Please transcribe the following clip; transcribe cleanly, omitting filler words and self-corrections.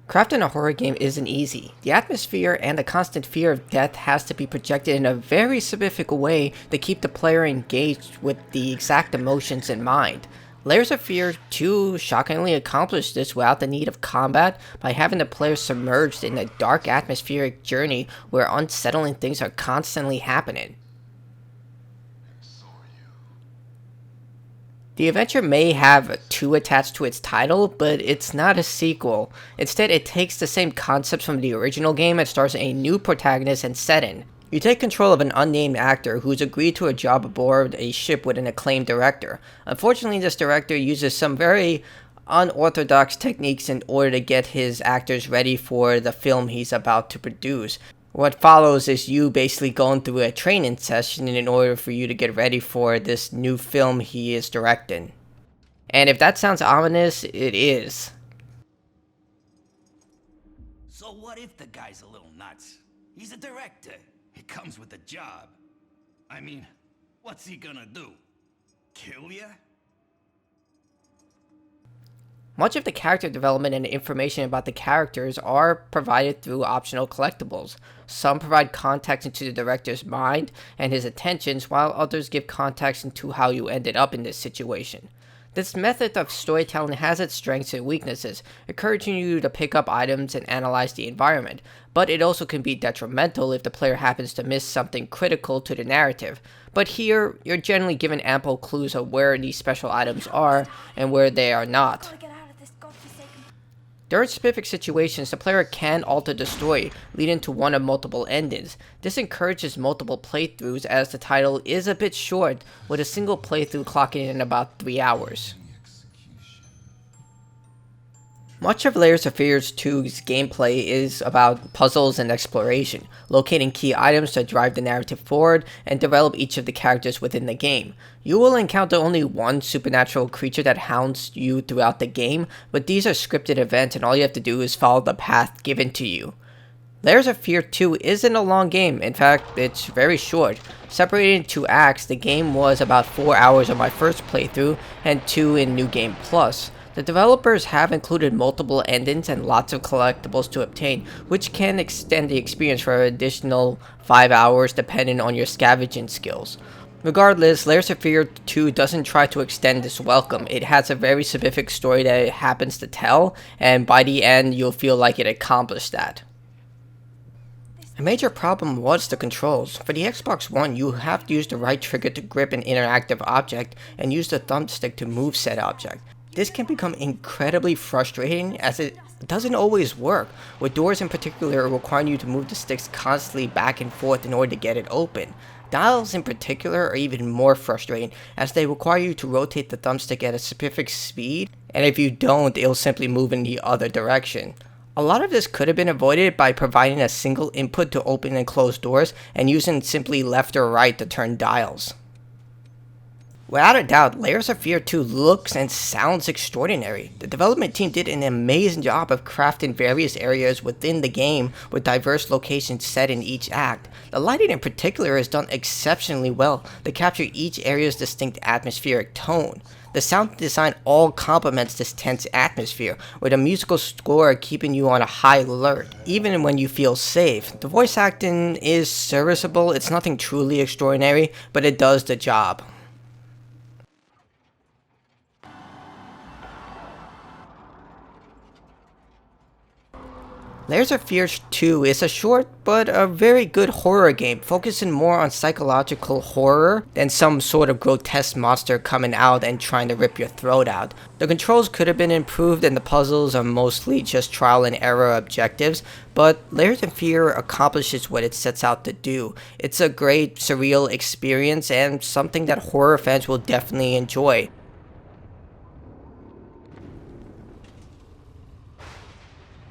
Crafting a horror game isn't easy. The atmosphere and the constant fear of death has to be projected in a very specific way to keep the player engaged with the exact emotions in mind. Layers of Fear 2 shockingly accomplished this without the need of combat by having the player submerged in a dark atmospheric journey where unsettling things are constantly happening. The adventure may have 2 attached to its title, but it's not a sequel. Instead, it takes the same concepts from the original game and stars a new protagonist and setting. You take control of an unnamed actor who's agreed to a job aboard a ship with an acclaimed director. Unfortunately, this director uses some very unorthodox techniques in order to get his actors ready for the film he's about to produce. What follows is you basically going through a training session in order for you to get ready for this new film he is directing. And if that sounds ominous, it is. So what if the guy's a little nuts? He's a director. It comes with the job. I mean, what's he gonna do? Kill ya? Much of the character development and information about the characters are provided through optional collectibles. Some provide context into the director's mind and his intentions, while others give context into how you ended up in this situation. This method of storytelling has its strengths and weaknesses, encouraging you to pick up items and analyze the environment, but it also can be detrimental if the player happens to miss something critical to the narrative. But here, you're generally given ample clues of where these special items are and where they are not. During specific situations, the player can alter the story, leading to one of multiple endings. This encourages multiple playthroughs as the title is a bit short, with a single playthrough clocking in about 3 hours. Much of Layers of Fear 2's gameplay is about puzzles and exploration, locating key items to drive the narrative forward and develop each of the characters within the game. You will encounter only one supernatural creature that hounds you throughout the game, but these are scripted events and all you have to do is follow the path given to you. Layers of Fear 2 isn't a long game, in fact, it's very short. Separated into 2 acts, the game was about 4 hours on my first playthrough and 2 in New Game Plus. The developers have included multiple endings and lots of collectibles to obtain, which can extend the experience for an additional 5 hours depending on your scavenging skills. Regardless, Layers of Fear 2 doesn't try to extend this welcome. It has a very specific story that it happens to tell, and by the end you'll feel like it accomplished that. A major problem was the controls. For the Xbox One, you have to use the right trigger to grip an interactive object and use the thumbstick to move said object. This can become incredibly frustrating as it doesn't always work, with doors in particular requiring you to move the sticks constantly back and forth in order to get it open. Dials in particular are even more frustrating as they require you to rotate the thumbstick at a specific speed, and if you don't, it'll simply move in the other direction. A lot of this could have been avoided by providing a single input to open and close doors and using simply left or right to turn dials. Without a doubt, Layers of Fear 2 looks and sounds extraordinary. The development team did an amazing job of crafting various areas within the game with diverse locations set in each act. The lighting in particular is done exceptionally well to capture each area's distinct atmospheric tone. The sound design all complements this tense atmosphere, with a musical score keeping you on a high alert, even when you feel safe. The voice acting is serviceable, it's nothing truly extraordinary, but it does the job. Layers of Fear 2 is a short but a very good horror game, focusing more on psychological horror than some sort of grotesque monster coming out and trying to rip your throat out. The controls could have been improved and the puzzles are mostly just trial and error objectives, but Layers of Fear accomplishes what it sets out to do. It's a great surreal experience and something that horror fans will definitely enjoy.